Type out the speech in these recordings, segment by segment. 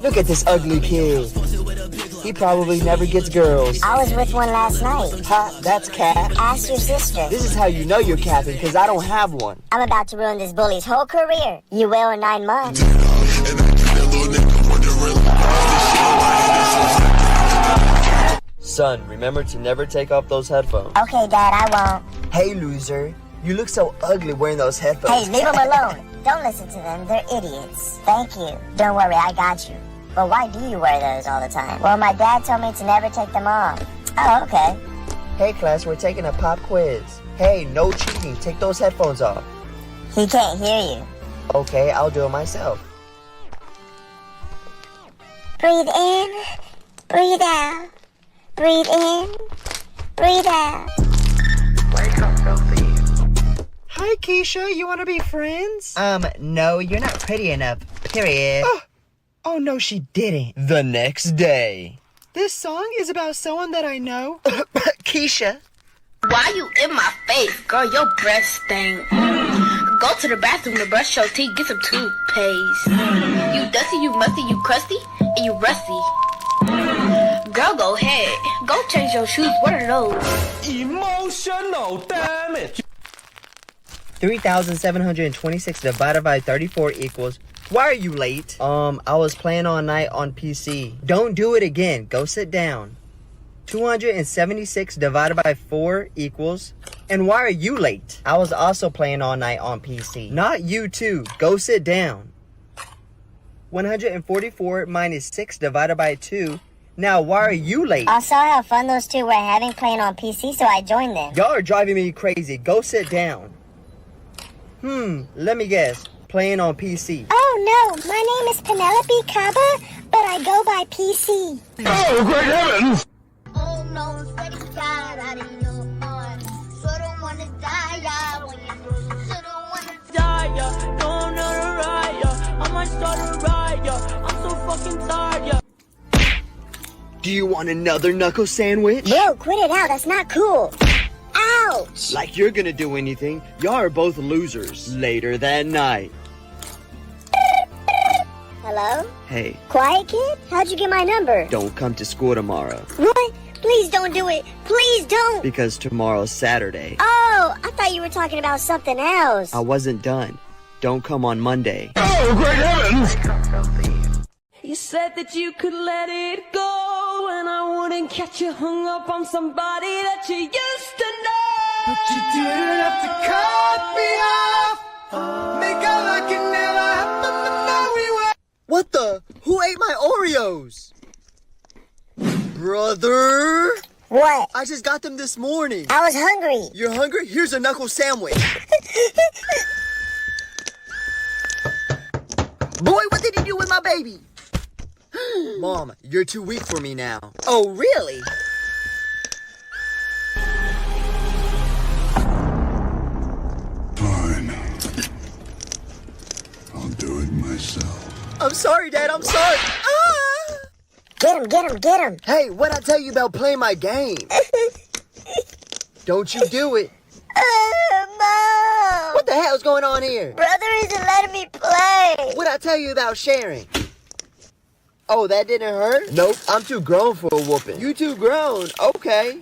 Look at this ugly kid. He probably never gets girls. I was with one last night. Ha, that's cap. Ask your sister. This is how you know you're capping, because I don't have one. I'm about to ruin this bully's whole career. You will in 9 months. Son, remember to never take off those headphones. Okay, Dad, I won't. Hey, loser. You look so ugly wearing those headphones. Hey, leave them alone. Don't listen to them. They're idiots. Thank you. Don't worry, I got you. But why do you wear those all the time? Well, my dad told me to never take them off. Oh, okay. Hey, class, we're taking a pop quiz. Hey, no cheating. Take those headphones off. He can't hear you. Okay, I'll do it myself. Breathe in, breathe out. Breathe in, breathe out. Wake up, filthy. Hi, Keisha. You want to be friends? No, you're not pretty enough. Period. Oh, no, she didn't. The next day. This song is about someone that I know. Keisha. Why you in my face? Girl, your breath stink. Go to the bathroom to brush your teeth, get some toothpaste. You dusty, you musty, you crusty, and you rusty. Girl, go ahead. Go change your shoes. What are those? Emotional damage. 3,726 divided by 34 equals... Why are you late? I was playing all night on PC. Don't do it again. Go sit down. 276 divided by 4 equals... And why are you late? I was also playing all night on PC. Not you too. Go sit down. 144 minus 6 divided by 2. Now, why are you late? I saw how fun those two were having playing on PC, so I joined them. Y'all are driving me crazy. Go sit down. Let me guess. Playing on PC. Oh no, my name is Penelope Caba, but I go by PC. Oh, great heavens! Oh no, it's Freddy God, I didn't know more. So don't wanna die, yeah, when you so don't wanna Die, yeah. No, not a riot, yeah. I might start a riot, yeah. I'm so fucking tired, yeah. Do you want another knuckle sandwich? Bro, quit it out, that's not cool. Ouch! Like you're gonna do anything. Y'all are both losers. Later that night. Hello? Hey, Quiet kid? How'd you get my number? don't come to school tomorrow. What? Please don't do it. Please don't. Because tomorrow's Saturday. Oh, I thought you were talking about something else. I wasn't done. Don't come on Monday. Oh, great heavens! Wake up, filthy. You said that you could let it go, and I wouldn't catch you hung up on somebody that you used to know. But you didn't have to cut me off. Make out like it never happened the night we were. What the? Who ate my Oreos? Brother! What? I just got them this morning. I was hungry. You're hungry? Here's a knuckle sandwich. Boy, what did you do with my baby? Mom, you're too weak for me now. Oh, really? Fine. I'll do it myself. I'm sorry, Dad. I'm sorry. Ah! Get him, get him, get him. Hey, what'd I tell you about playing my game? Don't you do it. Mom! What the hell's going on here? Brother isn't letting me play. What'd I tell you about sharing? Oh, that didn't hurt? Nope, I'm too grown for a whooping. You too grown? Okay.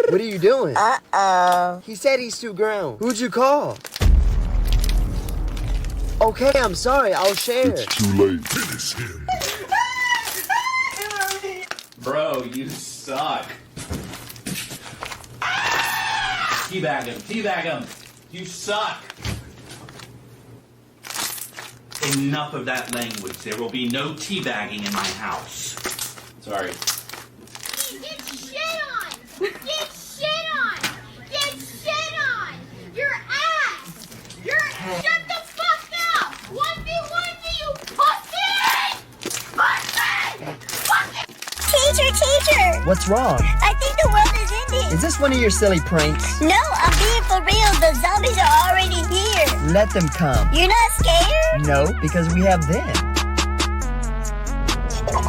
What are you doing? Uh-oh. He said he's too grown. Who'd you call? Okay, I'm sorry. I'll share. It's too late. Finish him. Bro, you suck. Teabag him, teabag him. You suck. Enough of that language. There will be no teabagging in my house. Sorry. Get shit on! Get shit on! Get shit on! Your ass! Shut the fuck up! 1v1 you pussy! Pussy! Teacher! What's wrong? I think the world is ending. Is this one of your silly pranks? No, I'm being for real. The zombies are already here. Let them come. You're not scared? No, because we have them.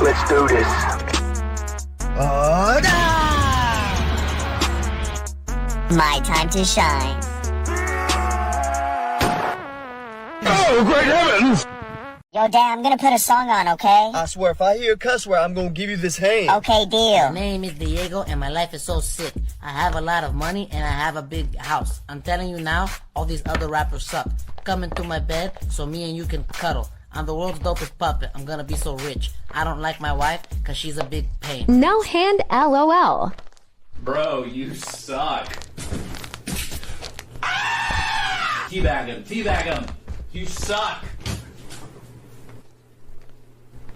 Let's do this. Oh, My time to shine. Oh, great heavens! Yo, Dad, I'm gonna put a song on, okay? I swear, if I hear a cuss word, I'm gonna give you this hand. Okay, My deal. name is Diego and my life is so sick. I have a lot of money and I have a big house. I'm telling you now, all these other rappers suck. Come into my bed so me and you can cuddle. I'm the world's dopest puppet. I'm gonna be so rich. I don't like my wife cause she's a big pain. No hand LOL. Bro, you suck. Teabag him, teabag him. You suck.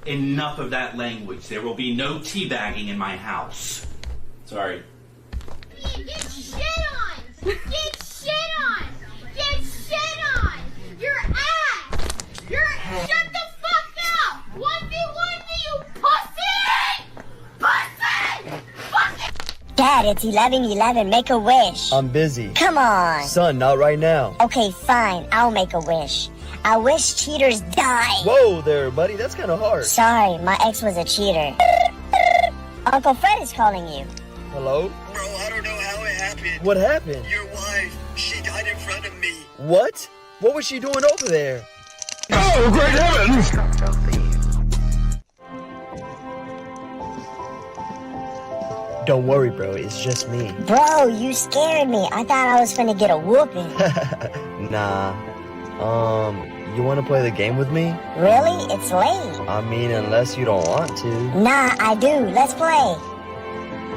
Enough of that language. There will be no teabagging in my house. Sorry. Get shit on! Get shit on! Get shit on! Your ass! Shut the fuck up! 1v1 me, you pussy! Pussy! Pussy! Dad, it's 11:11. Make a wish. I'm busy. Come on. Son, not right now. Okay, fine. I'll make a wish. I wish cheaters die. Whoa there, buddy. That's kind of hard. Sorry, my ex was a cheater. Uncle Fred is calling you. Hello? Bro, I don't know how it happened. What happened? Your wife, she died in front of me. What? What was she doing over there? Oh, great heavens! Don't worry, bro. It's just me. Bro, you scared me. I thought I was finna get a whooping. Nah. You want to play the game with me? Really? It's late. I mean, unless you don't want to. Nah, I do. Let's play.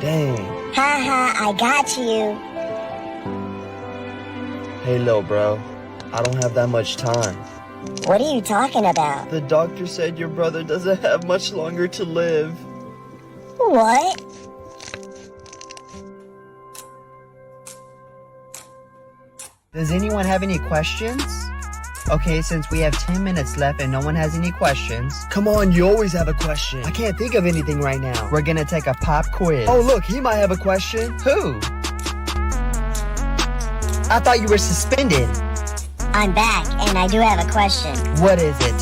Dang. Haha, I got you. Hey, little bro. I don't have that much time. What are you talking about? The doctor said your brother doesn't have much longer to live. What? Does anyone have any questions? Okay, since we have 10 minutes left and no one has any questions. Come on, you always have a question. I can't think of anything right now. We're gonna take a pop quiz. Oh, look, he might have a question. Who? I thought you were suspended. I'm back, and I do have a question. What is it?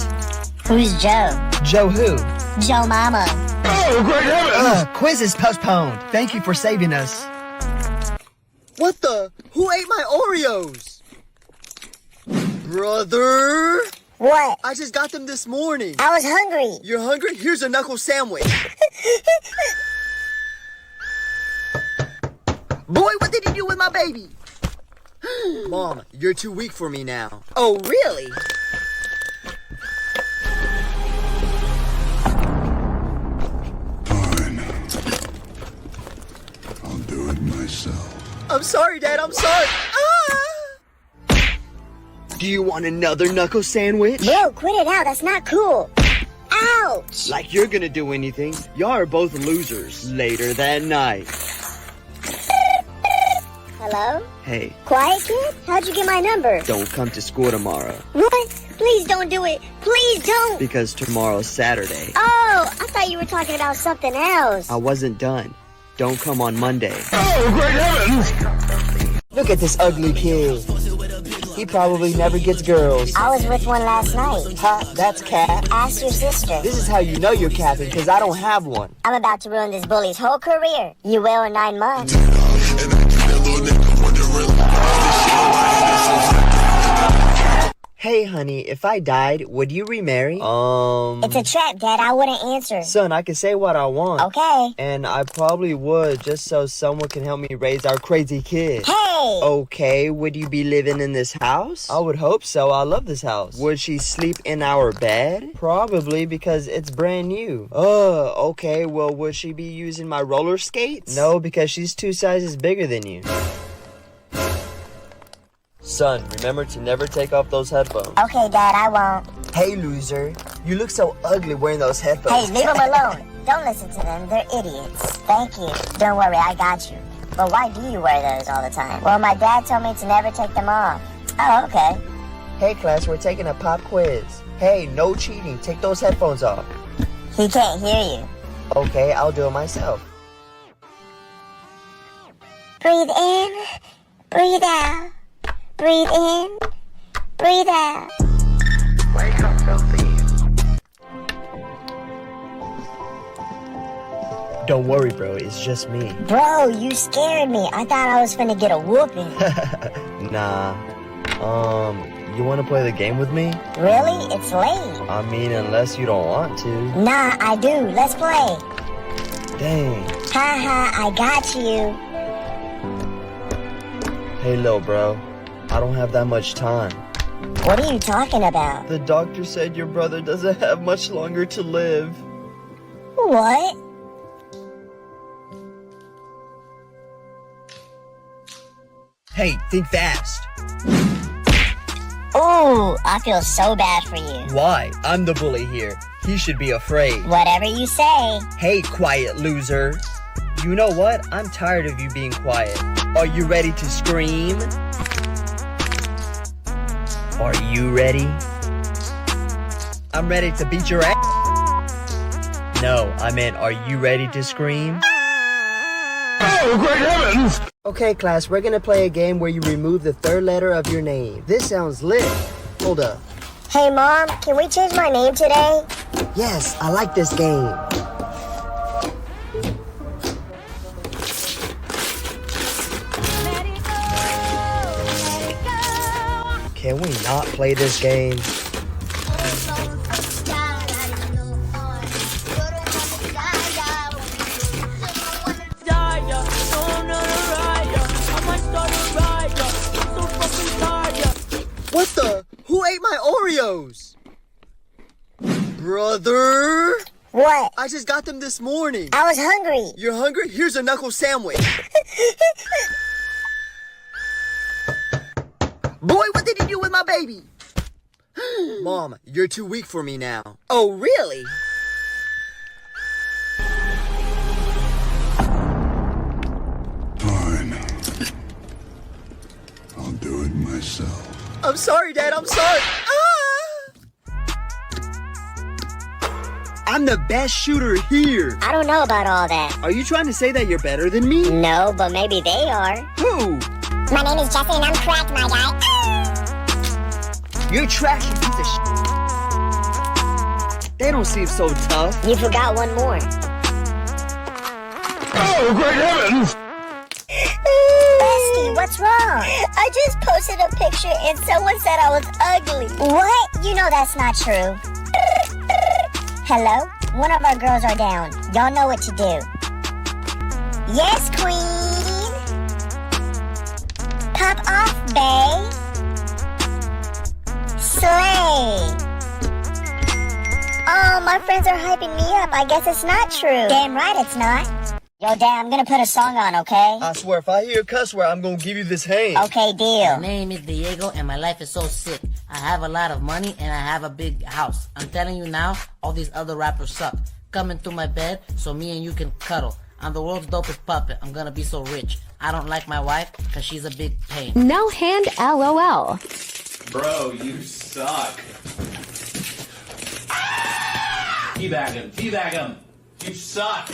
Who's Joe? Joe who? Joe Mama. Oh, great heavens! Quiz is postponed. Thank you for saving us. What the? Who ate my Oreos? Brother! What? I just got them this morning. I was hungry. You're hungry? Here's a knuckle sandwich. Boy, what did you do with my baby? Mom, you're too weak for me now. Oh, really? Fine. I'll do it myself. I'm sorry, Dad. I'm sorry. Ah! Do you want another knuckle sandwich? Bro, quit it out. That's not cool. Ouch! Like you're gonna do anything. Y'all are both losers. Later that night. Hello? Hey, Quiet kid? How'd you get my number? don't come to school tomorrow. What? Please don't do it. Please don't. Because tomorrow's Saturday. Oh, I thought you were talking about something else. I wasn't done. Don't come on Monday. Oh, great heavens! Look at this ugly kid. He probably never gets girls. I was with one last night. Huh? That's cap. Ask your sister. This is how you know you're capping, because I don't have one. I'm about to ruin this bully's whole career. You will in 9 months. Hey, honey, if I died, would you remarry? It's a trap, Dad. I wouldn't answer. Son, I can say what I want. Okay. And I probably would, just so someone can help me raise our crazy kid. Hey! Okay, would you be living in this house? I would hope so. I love this house. Would she sleep in our bed? Probably, because it's brand new. Okay, well, would she be using my roller skates? No, because she's 2 sizes bigger than you. Son, remember to never take off those headphones. Okay, Dad, I won't. Hey, loser. You look so ugly wearing those headphones. Hey, leave them alone. Don't listen to them. They're idiots. Thank you. Don't worry, I got you. But why do you wear those all the time? Well, my dad told me to never take them off. Oh, okay. Hey, class, we're taking a pop quiz. Hey, no cheating. Take those headphones off. He can't hear you. Okay, I'll do it myself. Breathe in, breathe out. Breathe in, breathe out. Wake up, filthy. Don't worry, bro. It's just me. Bro, you scared me. I thought I was finna get a whooping. Nah. you want to play the game with me? Really? It's late. I mean, unless you don't want to. Nah, I do. Let's play. Dang. Haha, I got you. Hey, little bro. I don't have that much time. What are you talking about? The doctor said your brother doesn't have much longer to live. What? Hey, think fast. Ooh, I feel so bad for you. Why? I'm the bully here. He should be afraid. Whatever you say. Hey, quiet loser. You know what? I'm tired of you being quiet. Are you ready to scream? Are you ready? I'm ready to beat your ass. No, I meant, are you ready to scream? Oh, great heavens! Okay, class, we're gonna play a game where you remove the third letter of your name. This sounds lit. Hold up. Hey, Mom, can we change my name today? Yes, I like this game. Can we not play this game? What the? Who ate my Oreos? Brother? What? I just got them this morning. I was hungry. You're hungry? Here's a knuckle sandwich. Boy, what did you do with my baby? Mom, you're too weak for me now. Oh, really? Fine. I'll do it myself. I'm sorry, Dad. I'm sorry. I'm the best shooter here. I don't know about all that. Are you trying to say that you're better than me? No, but maybe they are. Who? My name is Jesse and I'm cracked, my guy. You're trash, you piece of shit. They don't seem so tough. You forgot one more. Oh, great heavens! Bestie, what's wrong? I just posted a picture and someone said I was ugly. What? You know that's not true. Hello? One of our girls are down. Y'all know what to do. Yes, queen! Pop off, bae! Slay! Oh, my friends are hyping me up. I guess it's not true. Damn right it's not. Yo, Dad, I'm gonna put a song on, okay? I swear, if I hear a cuss word, I'm gonna give you this hand. Okay, deal. My name is Diego and my life is so sick. I have a lot of money and I have a big house. I'm telling you now, all these other rappers suck. Come into my bed so me and you can cuddle. I'm the world's dopest puppet. I'm gonna be so rich. I don't like my wife because she's a big pain. No hand LOL. Bro, you suck. Teabag him, teabag him. You suck.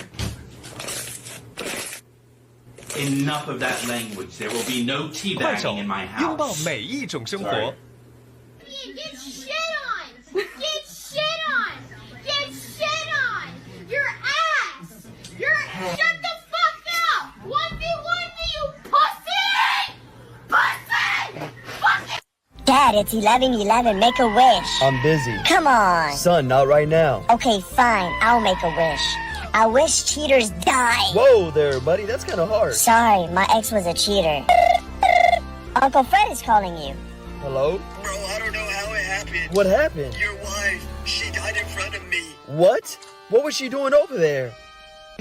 Enough of that language. There will be no teabagging in my 拥抱 house. 每一种生活。 Get shit on! Get shit on! Get shit on! Your ass! Shut the fuck up! 1v1 you pussy! Pussy! Fucking Dad, it's 11:11. Make a wish. I'm busy. Come on. Son, not right now. Okay, fine. I'll make a wish. I wish cheaters die. Whoa there, buddy. That's kind of hard. Sorry, my ex was a cheater. Uncle Fred is calling you. Hello? Bro, I don't know how it happened. What happened? Your wife, she died in front of me. What? What was she doing over there?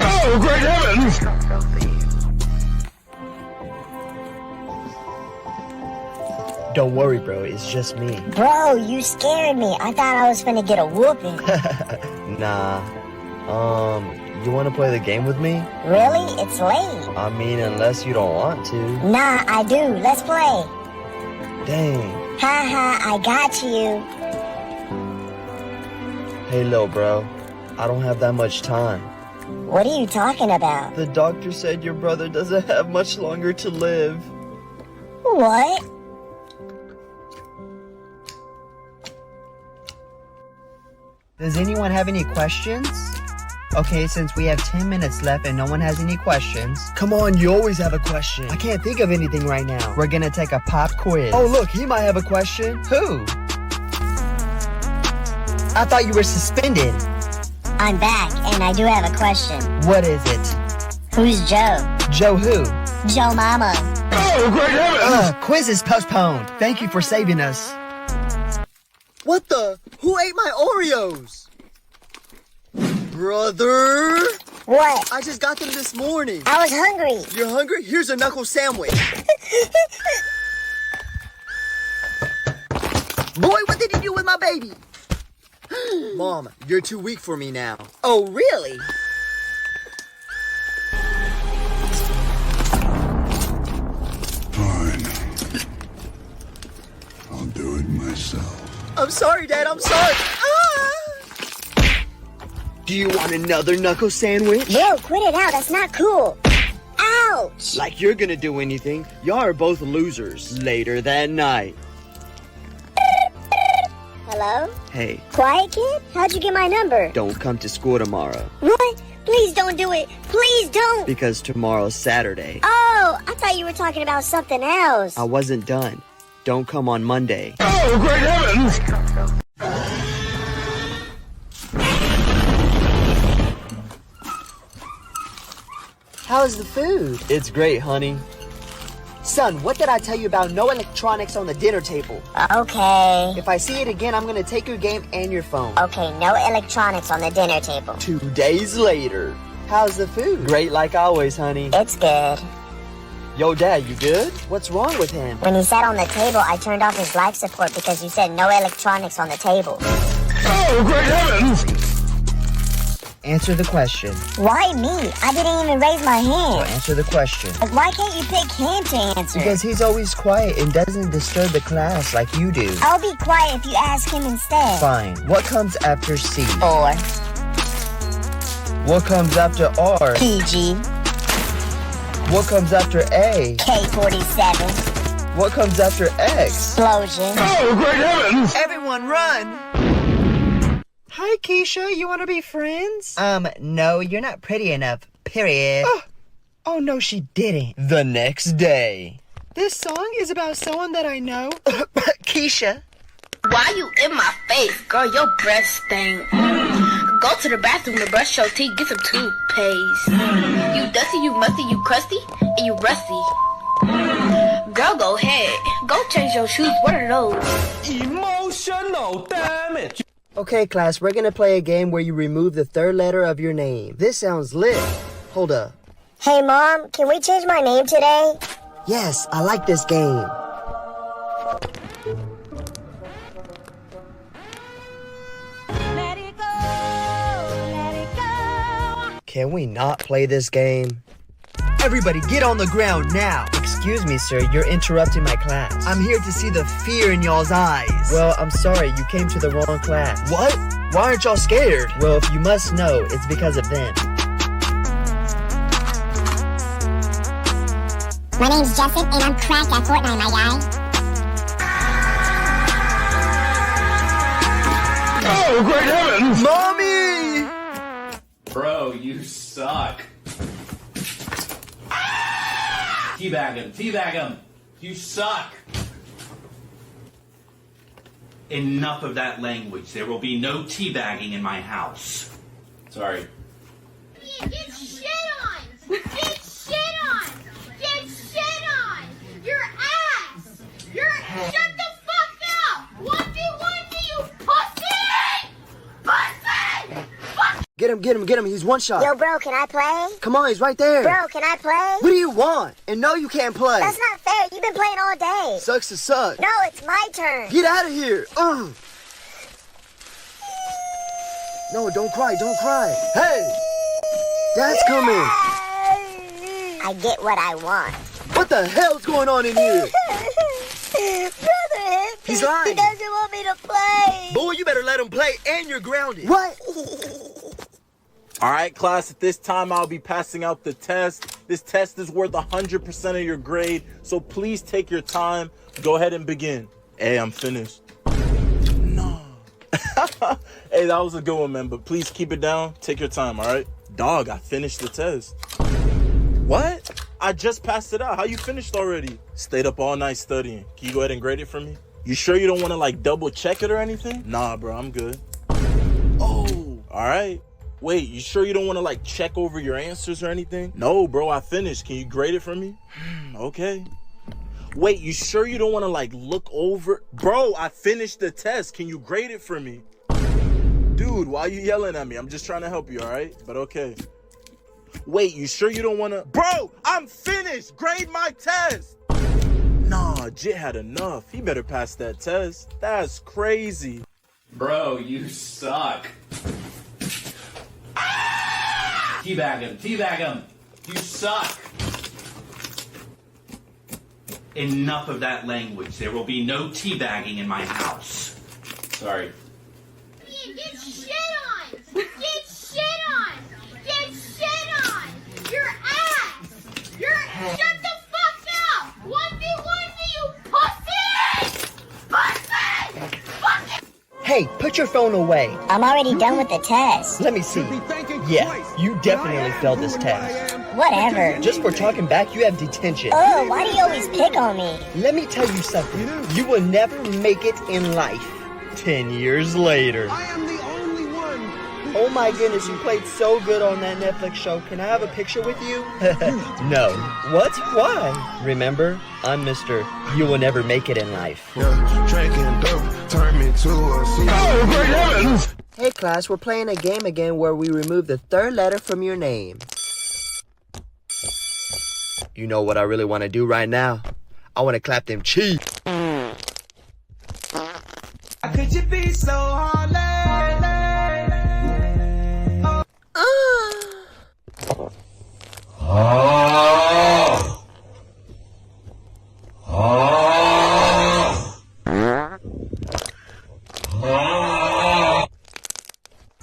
Oh, great heavens! Don't worry, bro. It's just me. Bro, you scared me. I thought I was finna get a whooping. Nah. You want to play the game with me? Really? It's late. I mean, unless you don't want to. Nah, I do. Let's play. Dang. Haha, I got you. Hey, little bro. I don't have that much time. What are you talking about? The doctor said your brother doesn't have much longer to live. What? Does anyone have any questions? Okay, since we have 10 minutes left and no one has any questions. Come on, you always have a question. I can't think of anything right now. We're gonna take a pop quiz. Oh, look, he might have a question. Who? I thought you were suspended. I'm back, and I do have a question. What is it? Who's Joe? Joe who? Joe Mama. Oh, great heavens! Quiz is postponed. Thank you for saving us. What the? Who ate my Oreos? Brother! What? I just got them this morning. I was hungry. You're hungry? Here's a knuckle sandwich. Boy, what did you do with my baby? Mom, you're too weak for me now. Oh, really? Fine. I'll do it myself. I'm sorry, Dad. I'm sorry. Ah! Do you want another knuckle sandwich? Bro, quit it out. That's not cool. Ouch! Like you're gonna do anything. Y'all are both losers. Later that night. Hello? Hey, Quiet kid? How'd you get my number? don't come to school tomorrow. What? Please don't do it. Please don't. Because tomorrow's Saturday. Oh, I thought you were talking about something else. I wasn't done. Don't come on Monday. Oh, great heavens! How's the food? It's great, honey. Son, what did I tell you about no electronics on the dinner table? Okay. If I see it again, I'm gonna take your game and your phone. Okay, no electronics on the dinner table. 2 days later. How's the food? Great like always, honey. It's good. Yo, Dad, you good? What's wrong with him? When he sat on the table, I turned off his life support because you said no electronics on the table. Oh, great heavens! Answer the question. Why me? I didn't even raise my So hand. answer the question. Like, why can't you pick him to answer? Because he's always quiet and doesn't disturb the class like you do. I'll be quiet if you ask him instead. Fine. What comes after C? Or What comes after R? PG, What comes after A? K-47, What comes after X? explosion. Oh, great heavens! Everyone run! Hi, Keisha. You want to be friends? No, you're not pretty enough. Period. Oh, no, she didn't. The next day. This song is about someone that I know. Keisha. Why you in my face? Girl, your breath stink. Go to the bathroom to brush your teeth, get some toothpaste. You dusty, you musty, you crusty, and you rusty. Girl, go ahead. Go change your shoes. What are those? Emotional damage. Okay, class, we're gonna play a game where you remove the third letter of your name. This sounds lit. Hold up. Hey, Mom, can we change my name today? Yes, I like this game. Let it go, let it go. Can we not play this game? Everybody, get on the ground now. Excuse me, sir. You're interrupting my class. I'm here to see the fear in y'all's eyes. Well, I'm sorry. You came to the wrong class. What? Why aren't y'all scared? Well, if you must know, it's because of them. My name's Justin, and I'm cracked at Fortnite, my guy. Oh, great heavens! Mommy! Bro, you suck. Teabag him, teabag him. You suck. Enough of that language. There will be no teabagging in my house. Sorry. Get shit on! Get shit on! Get shit on! Your ass! Shut the fuck up! 1v1 me, you pussy! Pussy! Fuck! Get him. He's one shot. Yo, bro, can I play? Come on, he's right there. Bro, can I play? What do you want? And no, you can't play. That's not fair. You've been playing all day. Sucks to suck. No, it's my turn. Get out of here. No, don't cry. Hey! Dad's coming. I get what I want. What the hell's going on in here? Brother hit me. He's lying. He doesn't want me to play. Boy, you better let him play and you're grounded. What? All right, class, at this time, I'll be passing out the test. This test is worth 100% of your grade, so please take your time. Go ahead and begin. Hey, I'm finished. No. Hey, that was a good one, man, but please keep it down. Take your time, all right? Dog, I finished the test. What? I just passed it out. How you finished already? Stayed up all night studying. Can you go ahead and grade it for me? You sure you don't want to, like, double check it or anything? Nah, bro, I'm good. Oh, all right. Wait, you sure you don't want to, like, check over your answers or anything? No, bro, I finished. Can you grade it for me? Okay. Wait, you sure you don't want to, like, look over? Bro, I finished the test. Can you grade it for me? Dude, why are you yelling at me? I'm just trying to help you, all right? But okay. Wait, you sure you don't want to? Bro, I'm finished. Grade my test. Nah, Jit had enough. He better pass that test. That's crazy. Bro, you suck. Teabag him, teabag him. You suck. Enough of that language. There will be no teabagging in my house. Sorry. Get shit on! Get shit on! Get shit on! Your ass! Shut the fuck up! 1v1 me, you pussy! Pussy! Pussy! Hey, put your phone away. I'm already done with the test. Let me see. Yeah, you definitely failed this test. Whatever. Just for talking back, you have detention. Oh, why do you always pick on me? Let me tell you something. You will never make it in life. 10 years later. I am the only one. Oh my goodness, you played so good on that Netflix show. Can I have a picture with you? No. What? Why? Remember, I'm Mr. You will never make it in life. Drinking dope turned me to a sea. Oh, great heavens! Hey class, we're playing a game again where we remove the third letter from your name. You know what I really want to do right now? I want to clap them cheeks. Could you be so hard,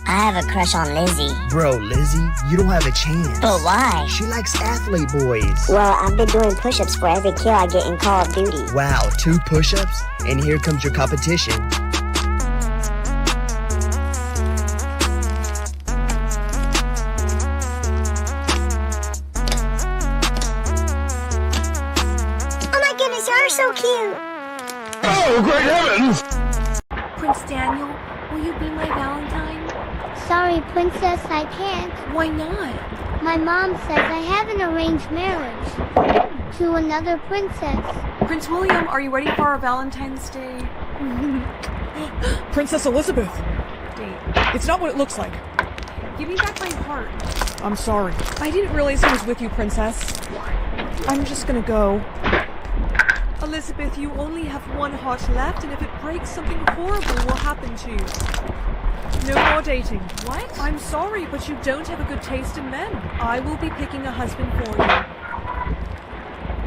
I have a crush on Lizzie. Bro, Lizzie, you don't have a chance. But why? She likes athlete boys. Well, I've been doing push-ups for every kill I get in Call of Duty. Wow, 2 push-ups? And here comes your competition. Oh my goodness, you're so cute. Oh, great heavens! Prince Daniel, will you be my Valentine? Sorry, princess, I can't. Why not? My mom says I have an arranged marriage to another princess. Prince William, are you ready for our Valentine's Day? Princess Elizabeth! Date. It's not what it looks like. Give me back my heart. I'm sorry. I didn't realize he was with you, Princess. I'm just gonna go. Elizabeth, you only have one heart left, and if it breaks, something horrible will happen to you. No more dating. What? I'm sorry, but you don't have a good taste in men. I will be picking a husband for you.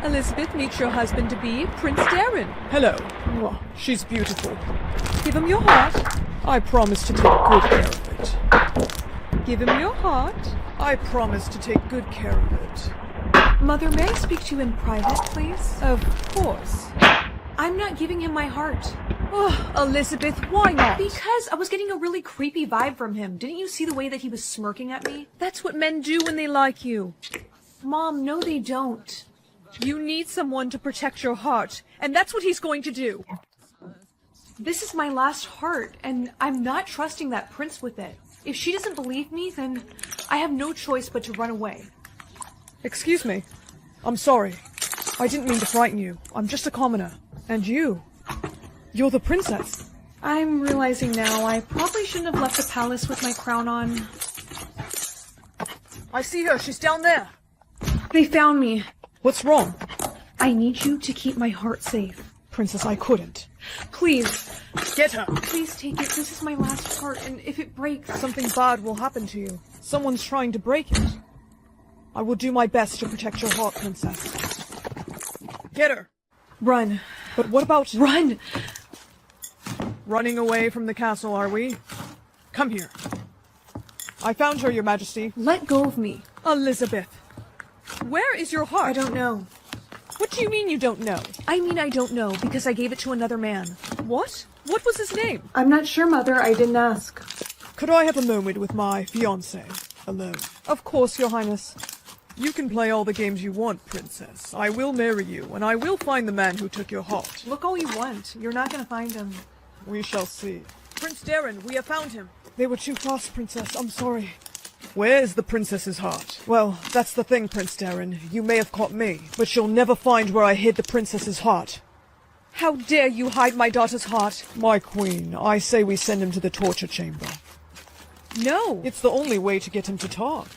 Elizabeth, meet your husband-to-be, Prince Darren. Hello. Oh, she's beautiful. Give him your heart. I promise to take good care of it. Give him your heart. I promise to take good care of it. Mother, may I speak to you in private, please? Of course. I'm not giving him my heart. Oh, Elizabeth, why not? Because I was getting a really creepy vibe from him. Didn't you see the way that he was smirking at me? That's what men do when they like you. Mom, no they don't. You need someone to protect your heart, and that's what he's going to do. This is my last heart, and I'm not trusting that prince with it. If she doesn't believe me, then I have no choice but to run away. Excuse me. I'm sorry. I didn't mean to frighten you. I'm just a commoner. And you're the princess. I'm realizing now I probably shouldn't have left the palace with my crown on. I see her. She's down there. They found me. What's wrong? I need you to keep my heart safe. Princess, I couldn't. Please. Get her. Please take it. This is my last heart, and if it breaks... Something bad will happen to you. Someone's trying to break it. I will do my best to protect your heart, Princess. Get her. Run. But what about... Run! Running away from the castle, are we? Come here. I found her, Your Majesty. Let go of me. Elizabeth. Where is your heart? I don't know. What do you mean you don't know? I mean I don't know, because I gave it to another man. What? What was his name? I'm not sure, Mother. I didn't ask. Could I have a moment with my fiancé alone? Of course, Your Highness. You can play all the games you want, Princess. I will marry you, and I will find the man who took your heart. Look all you want. You're not gonna find him. We shall see. Prince Darren, we have found him. They were too fast, Princess. I'm sorry. Where is the princess's heart? Well, that's the thing, Prince Darren. You may have caught me, but you'll never find where I hid the princess's heart. How dare you hide my daughter's heart? My queen, I say we send him to the torture chamber. No! It's the only way to get him to talk.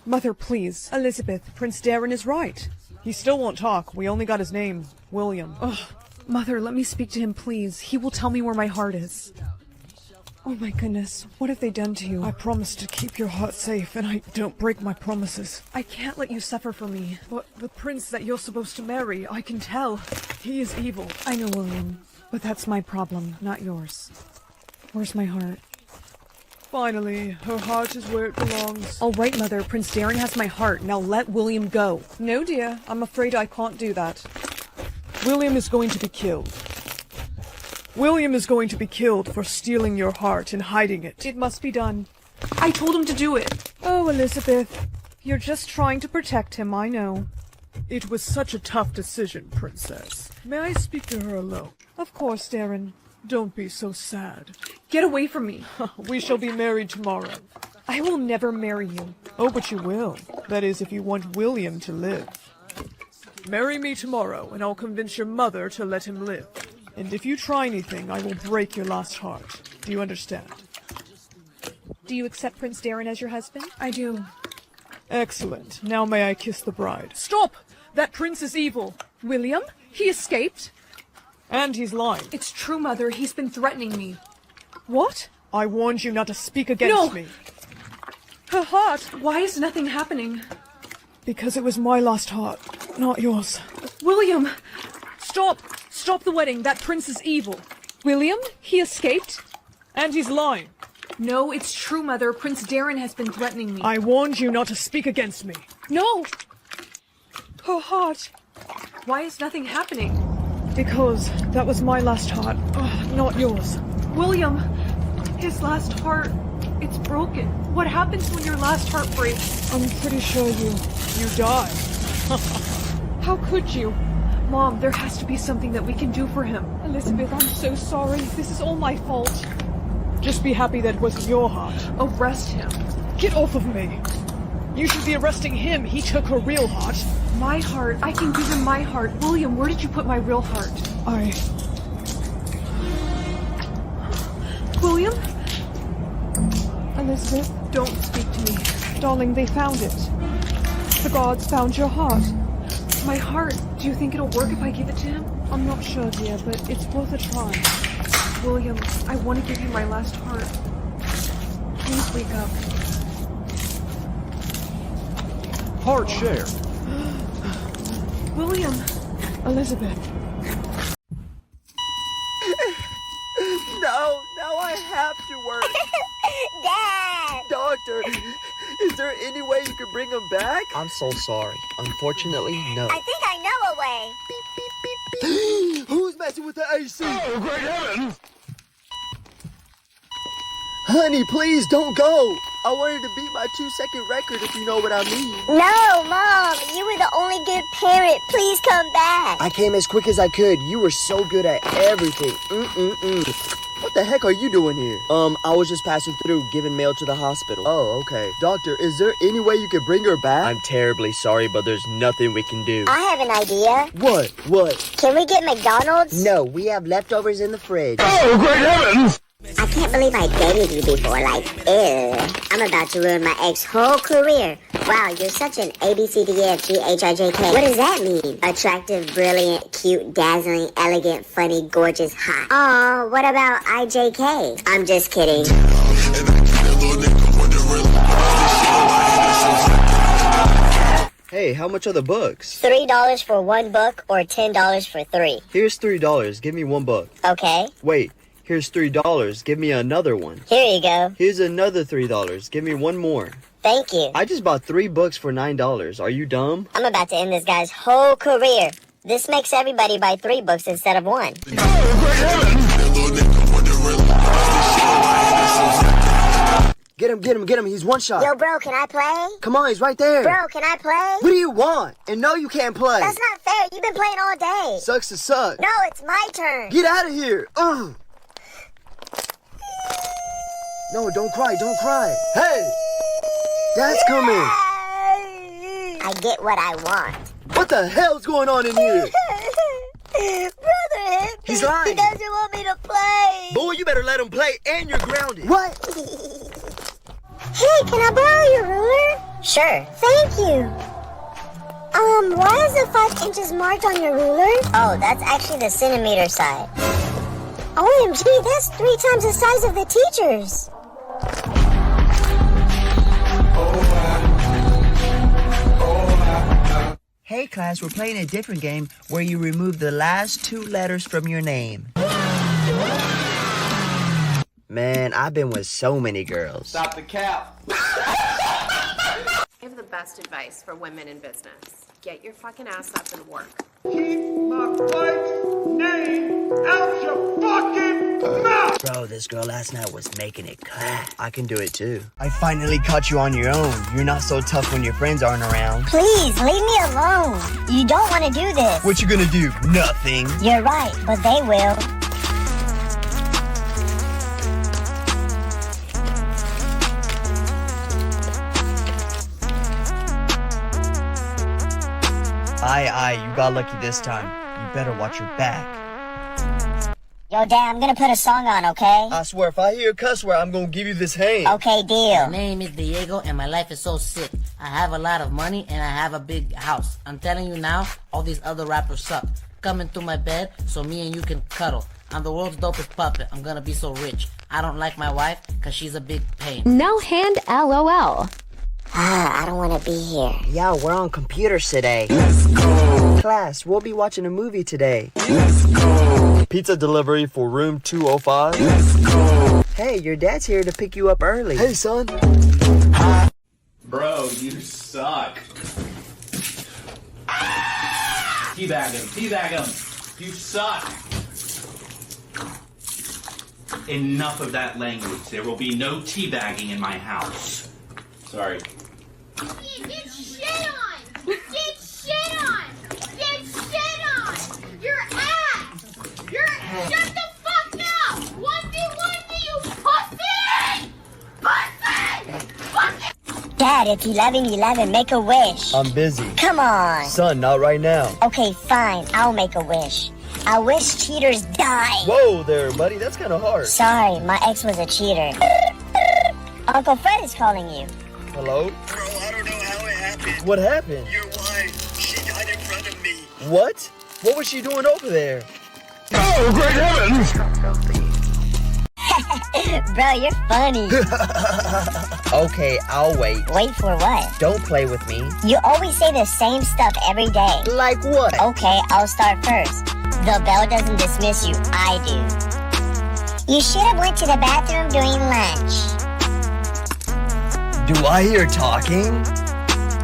Mother, please. Elizabeth, Prince Darren is right. He still won't talk. We only got his name, William. Ugh. Mother, let me speak to him, please. He will tell me where my heart is. Oh my goodness, what have they done to you? I promised to keep your heart safe, and I don't break my promises. I can't let you suffer for me. But the prince that you're supposed to marry, I can tell. He is evil. I know, William, but that's my problem, not yours. Where's my heart? Finally, her heart is where it belongs. All right, Mother, Prince Darren has my heart. Now let William go. No, dear, I'm afraid I can't do that. William is going to be killed. William is going to be killed for stealing your heart and hiding it. It must be done. I told him to do it. Oh, Elizabeth, you're just trying to protect him, I know. It was such a tough decision, Princess. May I speak to her alone? Of course, Darren. Don't be so sad. Get away from me. We shall be married tomorrow. I will never marry you. Oh, but you will. That is, if you want William to live. Marry me tomorrow, and I'll convince your mother to let him live. And if you try anything, I will break your last heart. Do you understand? Do you accept Prince Darren as your husband? I do. Excellent. Now may I kiss the bride? Stop! That prince is evil. William? He escaped? And he's lying. It's true, Mother. He's been threatening me. What? I warned you not to speak against me. Her heart! Why is nothing happening? Because it was my last heart, not yours. William! Stop! Stop the wedding. That prince is evil. William? He escaped? And he's lying. No, it's true, Mother. Prince Darren has been threatening me. I warned you not to speak against me. No! Her heart. Why is nothing happening? Because that was my last heart, not yours. William! His last heart. It's broken. What happens when your last heart breaks? I'm pretty sure you die. How could you? Mom, there has to be something that we can do for him. Elizabeth, I'm so sorry. This is all my fault. Just be happy that it wasn't your heart. Arrest him. Get off of me. You should be arresting him. He took her real heart. My heart? I can give him my heart. William, where did you put my real heart? William? Elizabeth? Don't speak to me. Darling, they found it. The gods found your heart. My heart. Do you think it'll work if I give it to him? I'm not sure, dear, but it's worth a try. William, I want to give you my last heart. Please wake up. Heart share. William. Elizabeth. No, now I have to work. Dad! Doctor, is there any way you could bring him back? I'm so sorry. Unfortunately, no. I think I know a way. Who's messing with the AC? Oh, great heavens! Honey, please don't go. I wanted to beat my 2-second record, if you know what I mean. No, Mom, you were the only good parent. Please come back. I came as quick as I could. You were so good at everything. What the heck are you doing here? I was just passing through, giving mail to the hospital. Oh, okay. Doctor, is there any way you could bring her back? I'm terribly sorry, but there's nothing we can do. I have an idea. What? What? Can we get McDonald's? No, we have leftovers in the fridge. Oh, great heavens! I can't believe I dated you before, like, ew. I'm about to ruin my ex's whole career. Wow, you're such an ABCDEFGHIJK. What does that mean? Attractive, brilliant, cute, dazzling, elegant, funny, gorgeous, hot. Aw, what about IJK? I'm just kidding. Hey, how much are the books? $3 for one book or $10 for 3? Here's $3. Give me one book. Okay. Wait. Here's $3. Give me another one. Here you go. Here's another $3. Give me one more. Thank you. I just bought 3 books for $9. Are you dumb? I'm about to end this guy's whole career. This makes everybody buy 3 books instead of 1. Get him. He's one shot. Yo, bro, can I play? Come on, he's right there. Bro, can I play? What do you want? And no, you can't play. That's not fair. You've been playing all day. Sucks to suck. No, it's my turn. Get out of here. No, don't cry. Hey! Dad's coming. I get what I want. What the hell's going on in here? Brother hit me. He's lying. He doesn't want me to play. Boy, you better let him play and you're grounded. What? Hey, can I borrow your ruler? Sure. Thank you. Why is the 5 inches marked on your ruler? Oh, that's actually the centimeter side. OMG, that's 3 times the size of the teacher's. Hey class, we're playing a different game where you remove the last 2 letters from your name. Man, I've been with so many girls. Stop the cap. I have the best advice for women in business. Get your fucking ass up and work. Keep my wife's name out your fucking mouth! Bro, this girl last night was making it clap. I can do it too. I finally caught you on your own. You're not so tough when your friends aren't around. Please, leave me alone. You don't want to do this. What you gonna do? Nothing. You're right, but they will. Aye, you got lucky this time. You better watch your back. Yo, Dad, I'm gonna put a song on, okay? I swear, if I hear a cuss word, I'm gonna give you this hand. Okay, deal. My name is Diego and my life is so sick. I have a lot of money and I have a big house. I'm telling you now, all these other rappers suck. Come into my bed so me and you can cuddle. I'm the world's dopest puppet. I'm gonna be so rich. I don't like my wife cause she's a big pain. No hand LOL. I don't want to be here. Yeah, we're on computers today. Let's go. Class, we'll be watching a movie today. Let's go. Pizza delivery for room 205. Let's go. Hey, your dad's here to pick you up early. Hey, son. Bro, you suck. Teabag him. You suck. Enough of that language. There will be no teabagging in my house. Sorry. Get shit on! Get shit on! Get shit on! Your ass! Shut the fuck up! 1v1 me, you pussy! Dad, it's 11:11. Make a wish. I'm busy. Come on. Son, not right now. Okay, fine. I'll make a wish. I wish cheaters die. Whoa there, buddy. That's kind of hard. Sorry, my ex was a cheater. Uncle Fred is calling you. Hello? Bro, I don't know how it happened. What happened? Your wife, she died in front of me. What? What was she doing over there? Oh, great heavens! Bro, you're funny. Okay, I'll wait. Wait for what? Don't play with me. You always say the same stuff every day. Like what? Okay, I'll start first. The bell doesn't dismiss you, I do. You should have went to the bathroom during lunch. Do I hear talking?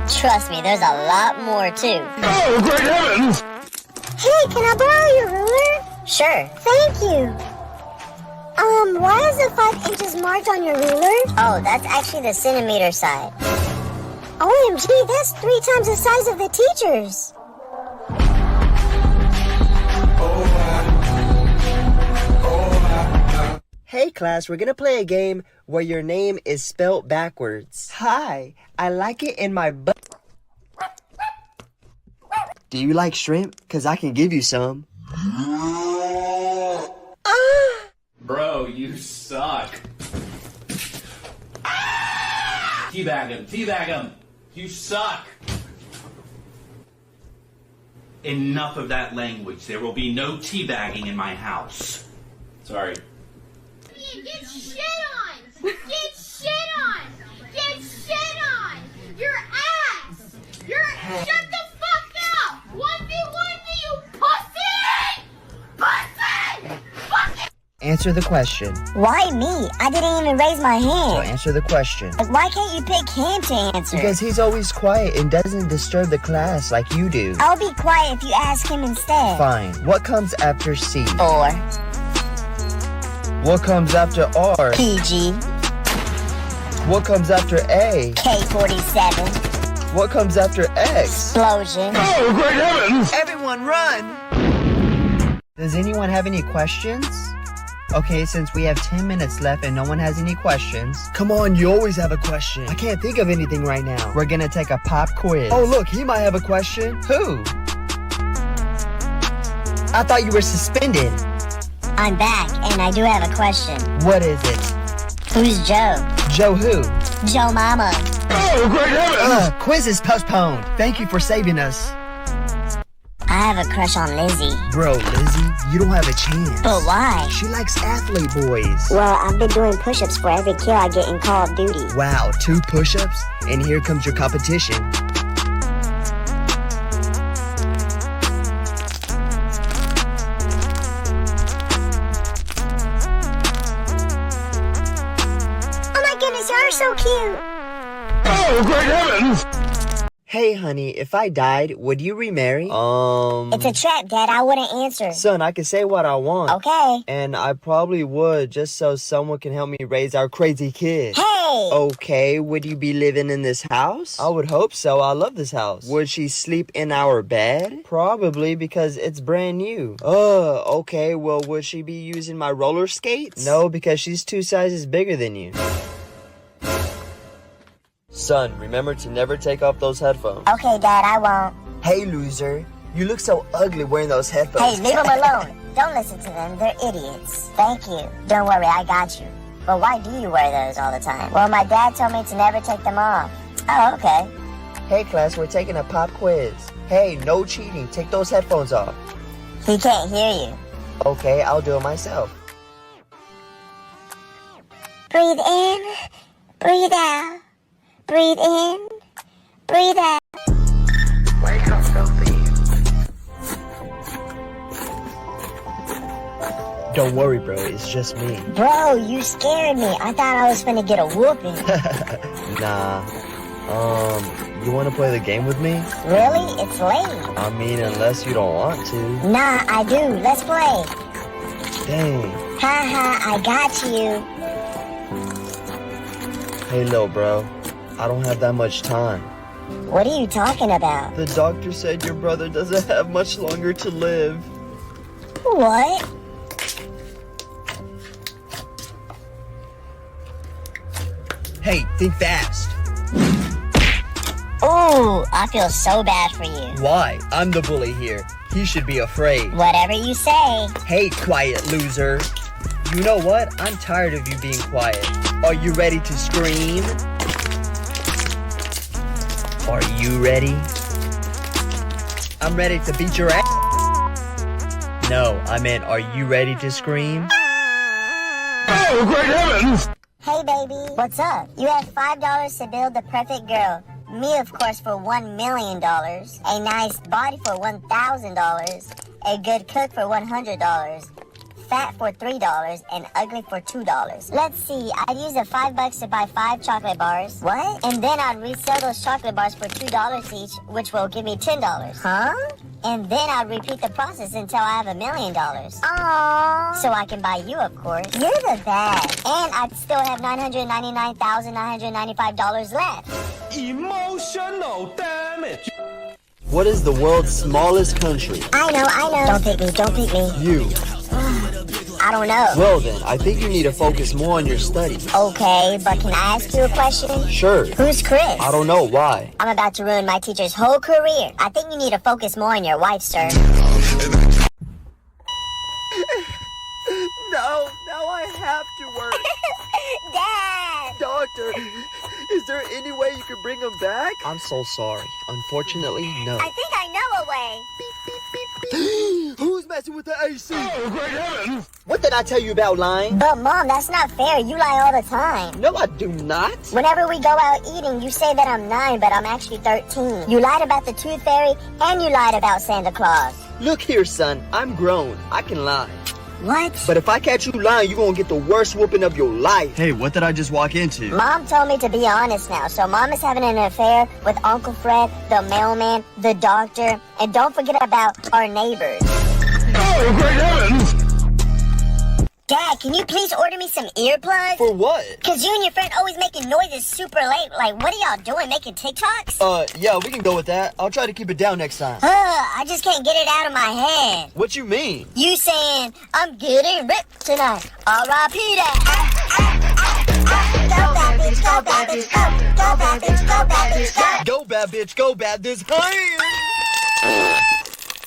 Trust me, there's a lot more too. Oh, great heavens! Hey, can I borrow your ruler? Sure. Thank you. Why is the 5 inches marked on your ruler? Oh, that's actually the centimeter side. OMG, that's 3 times the size of the teacher's. Hey class, we're gonna play a game where your name is spelled backwards. Hi, I like it in my butt. Do you like shrimp? Cause I can give you some. Bro, you suck. Teabag him. You suck. Enough of that language. There will be no teabagging in my house. Sorry. Get shit on! Get shit on! Get shit on! Your ass! Shut the fuck up! 1v1 me, you pussy! Pussy! Fucking Answer the question. Why me? I didn't even raise my So hand. answer the question. Like, why can't you pick him to answer? Because he's always quiet and doesn't disturb the class like you do. I'll be quiet if you ask him instead. Fine. What comes after C? 4. What comes after R? PG. What comes after A? K-47. What comes after X? Explosion. Oh, great heavens! Everyone run! Does anyone have any questions? Okay, since we have 10 minutes left and no one has any questions. Come on, you always have a question. I can't think of anything right now. We're gonna take a pop quiz. Oh, look, he might have a question. Who? I thought you were suspended. I'm back, and I do have a question. What is it? Who's Joe? Joe who? Joe Mama. Oh, great heavens! Quiz is postponed. Thank you for saving us. I have a crush on Lizzie. Bro, Lizzie, you don't have a chance. But why? She likes athlete boys. Well, I've been doing push-ups for every kill I get in Call of Duty. Wow, 2 push-ups? And here comes your competition. Oh my goodness, you're so cute. Oh, great heavens! Hey, honey, if I died, would you remarry? It's a trap, Dad. I wouldn't answer. Son, I can say what I want. Okay. And I probably would, just so someone can help me raise our crazy kid. Hey! Okay, would you be living in this house? I would hope so. I love this house. Would she sleep in our bed? Probably, because it's brand new. Okay, well, would she be using my roller skates? No, because she's 2 sizes bigger than you. Son, remember to never take off those headphones. Okay, Dad, I won't. Hey, loser. You look so ugly wearing those headphones. Hey, leave them alone. Don't listen to them. They're idiots. Thank you. Don't worry, I got you. But why do you wear those all the time? Well, my dad told me to never take them off. Oh, okay. Hey, class, we're taking a pop quiz. Hey, no cheating. Take those headphones off. He can't hear you. Okay, I'll do it myself. Breathe in, breathe out. Breathe in, breathe out. Wake up, filthy. Don't worry, bro. It's just me. Bro, you scared me. I thought I was finna get a whooping. Nah. You want to play the game with me? Really? It's late. I mean, unless you don't want to. Nah, I do. Let's play. Dang. Haha, I got you. Hey, little bro. I don't have that much time. What are you talking about? The doctor said your brother doesn't have much longer to live. What? Hey, think fast. Ooh, I feel so bad for you. Why? I'm the bully here. He should be afraid. Whatever you say. Hey, quiet loser. You know what? I'm tired of you being quiet. Are you ready to scream? Are you ready? I'm ready to beat your ass. No, I meant, are you ready to scream? Oh, great heavens! Hey, baby. What's up? You have $5 to build the perfect girl. Me, of course, for $1 million. A nice body for $1,000. A good cook for $100. Fat for $3 and ugly for $2. Let's see, I'd use the $5 to buy 5 chocolate bars. What? And then I'd resell those chocolate bars for $2 each, which will give me $10. Huh? And then I'd repeat the process until I have $1 million. Aww. So I can buy you, of course. You're the best. And I'd still have $999,995 left. Emotional damage. What is the world's smallest country? I know. Don't pick me. You. I don't know. Well then, I think you need to focus more on your studies. Okay, but can I ask you a question? Sure. Who's Chris? I don't know, why? I'm about to ruin my teacher's whole career. I think you need to focus more on your wife, sir. No, now I have to work. Dad! Doctor, is there any way you could bring him back? I'm so sorry. Unfortunately, no. I think I know a way. Who's messing with the AC? Oh, great heavens! What did I tell you about lying? But Mom, that's not fair. You lie all the time. No, I do not. Whenever we go out eating, you say that I'm 9, but I'm actually 13. You lied about the Tooth Fairy, and you lied about Santa Claus. Look here, son. I'm grown. I can lie. What? But if I catch you lying, you're gonna get the worst whooping of your life. Hey, what did I just walk into? Mom told me to be honest now, so Mom is having an affair with Uncle Fred, the mailman, the doctor, and don't forget about our neighbors. Oh, great heavens! Dad, can you please order me some earplugs? For what? Cause you and your friend always making noises super late. Like, what are y'all doing, making TikToks? Yeah, we can go with that. I'll try to keep it down next time. I just can't get it out of my head. What you mean? You saying, I'm getting ripped tonight. R.I.P. that. Go bad bitch, go bad bitch, go. Go bad bitch, go bad bitch, go. Go bad bitch, go bad this time.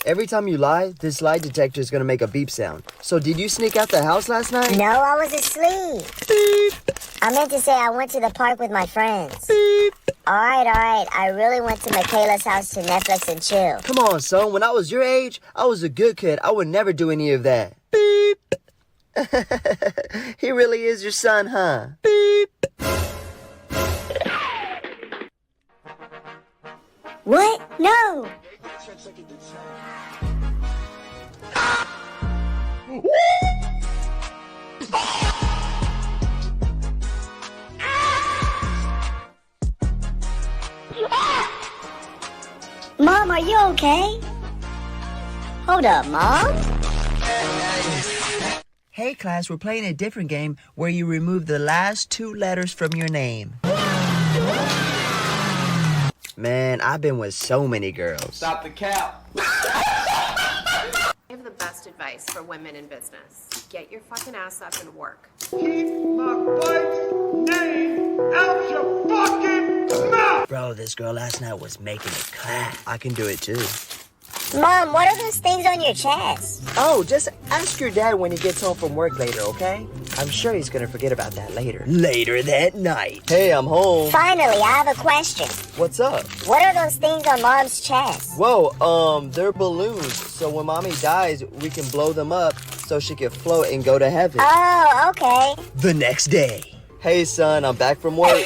Every time you lie, this lie detector is gonna make a beep sound. So did you sneak out the house last night? No, I was asleep. Beep. I meant to say I went to the park with my friends. Beep. Alright. I really went to Michaela's house to Netflix and chill. Come on, son. When I was your age, I was a good kid. I would never do any of that. Beep. He really is your son, huh? Beep. What? No. Mom, are you okay? Hold up, Mom? Hey class, we're playing a different game where you remove the last 2 letters from your name. Man, I've been with so many girls. Stop the cap. I have the best advice for women in business. Get your fucking ass up and work. Keep my wife's name out your fucking mouth! Bro, this girl last night was making it clap. I can do it too. Mom, what are those things on your chest? Oh, just ask your dad when he gets home from work later, okay? I'm sure he's gonna forget about that later. Later that night. Hey, I'm home. Finally, I have a question. What's up? What are those things on Mom's chest? Whoa, they're balloons. So when Mommy dies, we can blow them up so she can float and go to heaven. Oh, okay. The next day. Hey, son, I'm back from work.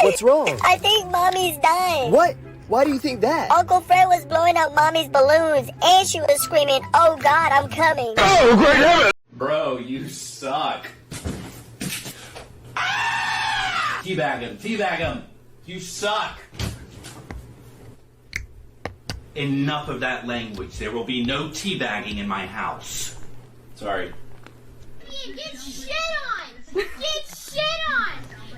What's wrong? I think Mommy's dying. What? Why do you think that? Uncle Fred was blowing up Mommy's balloons, and she was screaming, "Oh God, I'm coming." Oh, great heavens! Bro, you suck. Teabag him. You suck. Enough of that language. There will be no teabagging in my house. Sorry. Get shit on! Get shit on!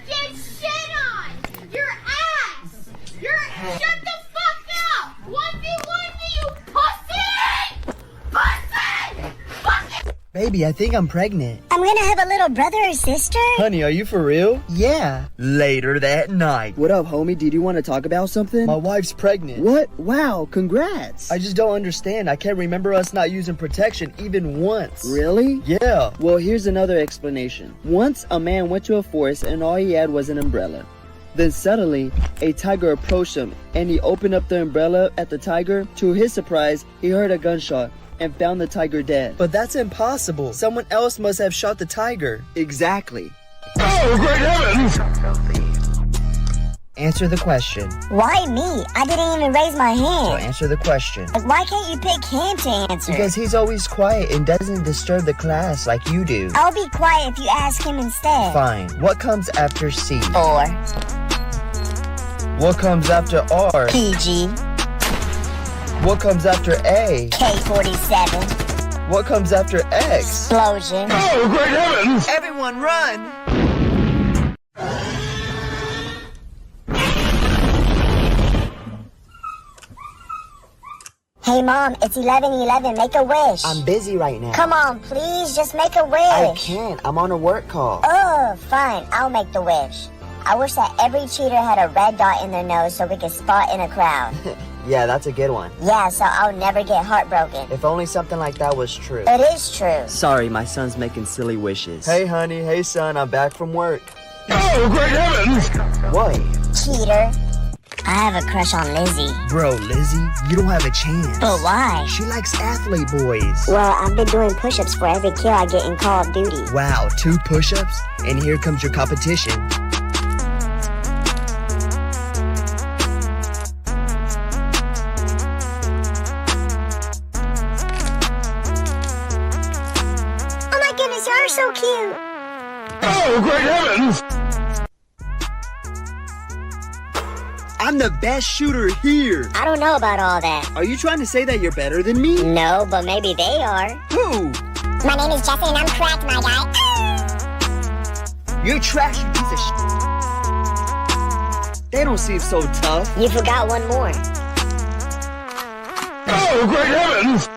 Get shit on! Your ass! Shut the fuck up! 1v1 you pussy! Pussy! Pussy! Baby, I think I'm pregnant. I'm gonna have a little brother or sister? Honey, are you for real? Yeah. Later that night. What up, homie? Did you want to talk about something? My wife's pregnant. What? Wow, congrats. I just don't understand. I can't remember us not using protection even once. Really? Yeah. Well, here's another explanation. Once, a man went to a forest and all he had was an umbrella. Then suddenly, a tiger approached him and he opened up the umbrella at the tiger. To his surprise, he heard a gunshot and found the tiger dead. But that's impossible. Someone else must have shot the tiger. Exactly. Oh, great heavens! Answer the question. Why me? I didn't even raise my So hand. answer the question. Like, why can't you pick him to answer? Because he's always quiet and doesn't disturb the class like you do. I'll be quiet if you ask him instead. Fine. What comes after C? 4. What comes after R? PG. What comes after A? K-47. What comes after X? Explosion. Oh, great heavens! Everyone run! Hey Mom, it's 11:11. Make a wish. I'm busy right now. Come on, please, just make a wish. I can't. I'm on a work call. Oh, fine. I'll make the wish. I wish that every cheater had a red dot in their nose so we could spot in a crowd. Yeah, that's a good one. Yeah, so I'll never get heartbroken. If only something like that was true. It is true. Sorry, my son's making silly wishes. Hey, honey. Hey, son. I'm back from work. Oh, great heavens! What? Cheater. I have a crush on Lizzie. Bro, Lizzie, you don't have a chance. But why? She likes athlete boys. Well, I've been doing push-ups for every kill I get in Call of Duty. Wow, 2 push-ups? And here comes your competition. Oh, great heavens! I'm the best shooter here. I don't know about all that. Are you trying to say that you're better than me? No, but maybe they are. Who? My name is Jesse and I'm cracked, my guy. You're trash, you piece of shit. They don't seem so tough. You forgot one more. Oh, great heavens!